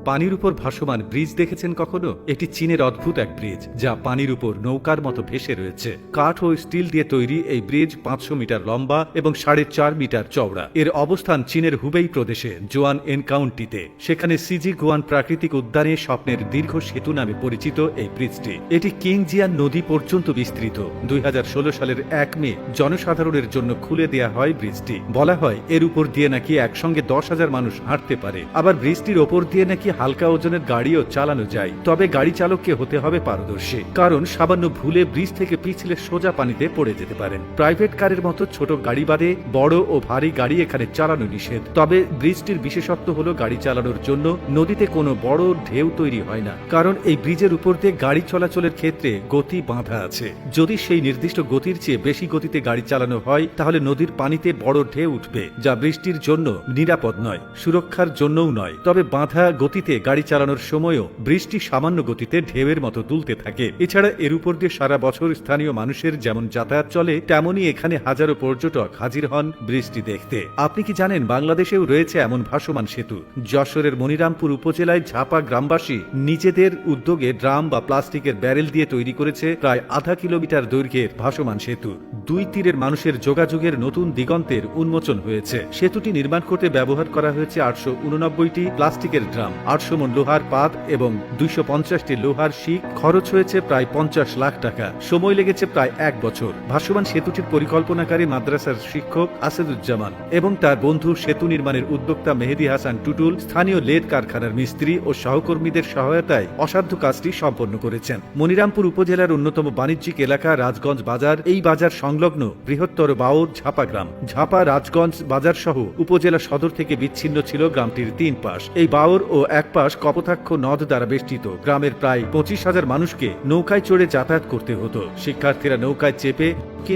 পানির উপর ভাসমান ব্রিজ দেখেছেন কখনো? এটি চীনের অদ্ভুত এক ব্রিজ যা পানির উপর নৌকার মতো ভেসে রয়েছে। কাঠ ও স্টিল দিয়ে তৈরি এই ব্রিজ 500 মিটার লম্বা এবং 4.5 মিটার চওড়া। এর অবস্থান চীনের হুবেই প্রদেশে জোয়ান এন কাউন্টিতে। সেখানে সিজি গুয়ান প্রাকৃতিক উদ্যানে স্বপ্নের দীর্ঘ সেতু নামে পরিচিত এই ব্রিজটি। এটি কিংজিয়ান নদী পর্যন্ত বিস্তৃত। 2016 সালের 1 মে জনসাধারণের জন্য খুলে দেয়া হয় ব্রিজটি। বলা হয় এর উপর দিয়ে নাকি একসঙ্গে 10,000 মানুষ হাঁটতে পারে। আবার ব্রিজটির ওপর দিয়ে নাকি হালকা ওজনের গাড়িও চালানো যায়। তবে গাড়ি চালককে হতে হবে পারদর্শী, কারণ সামান্য ভুলে ব্রিজ থেকে পিছলে সোজা পানিতে পড়ে যেতে পারেন। প্রাইভেট কারের মতো ছোট গাড়ি বাদে বড় ও ভারী গাড়ি এখানে চালানো নিষেধ। তবে ব্রিজটির বিশেষত্ব হলো গাড়ি চালানোর জন্য নদীতে কোনো বড় ঢেউ তৈরি হয় না, কারণ এই ব্রিজের উপর দিয়ে গাড়ি চলাচলের ক্ষেত্রে গতি বাঁধা আছে। যদি সেই নির্দিষ্ট গতির চেয়ে বেশি গতিতে গাড়ি চালানো হয় তাহলে নদীর পানিতে বড় ঢেউ উঠবে, যা বৃষ্টির জন্য নিরাপদ নয়, সুরক্ষার জন্যও নয়। তবে বাঁধা গতিতে গাড়ি চালানোর সময়ও বৃষ্টি সামান্য গতিতে ঢেউয়ের মতো তুলতে থাকে। এছাড়া এর উপর দিয়ে সারা বছর স্থানীয় মানুষের যেমন যাতায়াত চলে, তেমনই এখানে হাজারো পর্যটক হাজির হন বৃষ্টি দেখতে। আপনি কি জানেন বাংলাদেশেও রয়েছে এমন ভাসমান সেতু? যশোরের মনিরামপুর উপজেলায় ঝাপা গ্রামবাসী নিজেদের উদ্যোগে ড্রাম বা প্লাস্টিকের ব্যারেল দিয়ে তৈরি করেছে প্রায় আধা কিলোমিটার দৈর্ঘ্যের ভাসমান সেতু। দুই তীরের মানুষের যোগাযোগের নতুন দিগন্তের উন্মোচন হয়েছে। সেতুটি নির্মাণ করতে ব্যবহার করা হয়েছে 889টি প্লাস্টিকের ড্রাম, 800 মণ লোহার পাত এবং 250টি লোহার শিক। খরচ হয়েছে প্রায় 50 লাখ টাকা। সময় লেগেছে প্রায় 1 বছর। ভাসমান সেতুটির পরিকল্পনাকারী মাদ্রাসার শিক্ষক আসাদুজ্জামান এবং তার বন্ধু সেতু নির্মাণের উদ্যোক্তা মেহেদি হাসান টুটুল স্থানীয় লেদ কারখানার মিস্ত্রি ও সহকর্মীদের সহায়তায় অসাধ্য কাজটি সম্পন্ন করেছেন। মনিরামপুর উপজেলার অন্যতম বাণিজ্যিক এলাকা রাজগঞ্জ বাজার। এই বাজার সংলগ্ন বৃহত্তর বাওর ঝাপা গ্রাম। ঝাপা রাজগঞ্জ বাজার সহ উপজেলা সদর থেকে বিচ্ছিন্ন ছিল গ্রামটির 3 পাশ। এই বাওর ও এক পাশ কপোতাক্ষ নদ দ্বারা বেষ্টিত। গ্রামের প্রায় 25,000 মানুষকে নৌকায় চড়ে যাতায়াত করতে হতো। শিক্ষার্থীরা নৌকায় চেপে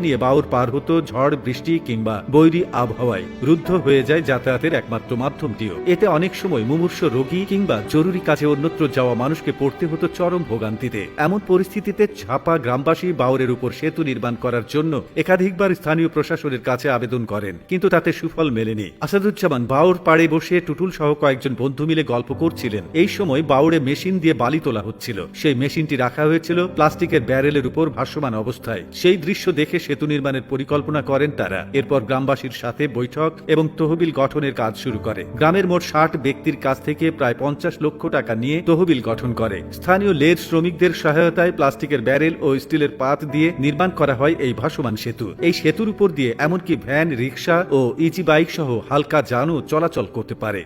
নিয়ে বাউর পার হতো। ঝড় বৃষ্টি কিংবা বৈরী আবহাওয়ায় রুদ্ধ হয়ে যায় যাতায়াতের একমাত্র মাধ্যমটিও। এতে অনেক সময় মুমূর্ষ রোগী কিংবা জরুরি কাজে অন্যত্র যাওয়া মানুষকে পড়তে হতো চরম ভোগান্তিতে। এমন পরিস্থিতিতে ঝাপা গ্রামবাসী বাউরের উপর সেতু নির্মাণ করার জন্য একাধিকবার স্থানীয় প্রশাসনের কাছে আবেদন করেন, কিন্তু তাতে সুফল মেলেনি। আসাদুজ্জামান বাউর পাড়ে বসে টুটুল সহ কয়েকজন বন্ধু মিলে গল্প করছিলেন। এই সময় বাউরে মেশিন দিয়ে বালি তোলা হচ্ছিল। সেই মেশিনটি রাখা হয়েছিল প্লাস্টিকের ব্যারেলের উপর ভাসমান অবস্থায়। সেই দৃশ্য দেখে সেতু নির্মাণের পরিকল্পনা করেন তারা। এরপর গ্রামবাসীর সাথে বৈঠক এবং তহবিল গঠনের কাজ শুরু করে। গ্রামের মোট 60 ব্যক্তির কাছ থেকে প্রায় 50 লক্ষ টাকা নিয়ে তহবিল গঠন করে। স্থানীয় লেদ শ্রমিকদের সহায়তায় প্লাস্টিকের ব্যারেল ও স্টিলের পাত দিয়ে নির্মাণ করা হয় এই ভাসমান সেতু। এই সেতুর উপর দিয়ে এমনকি ভ্যান, রিক্সা ও ইজি বাইক সহ হালকা যানও চলাচল করতে পারে।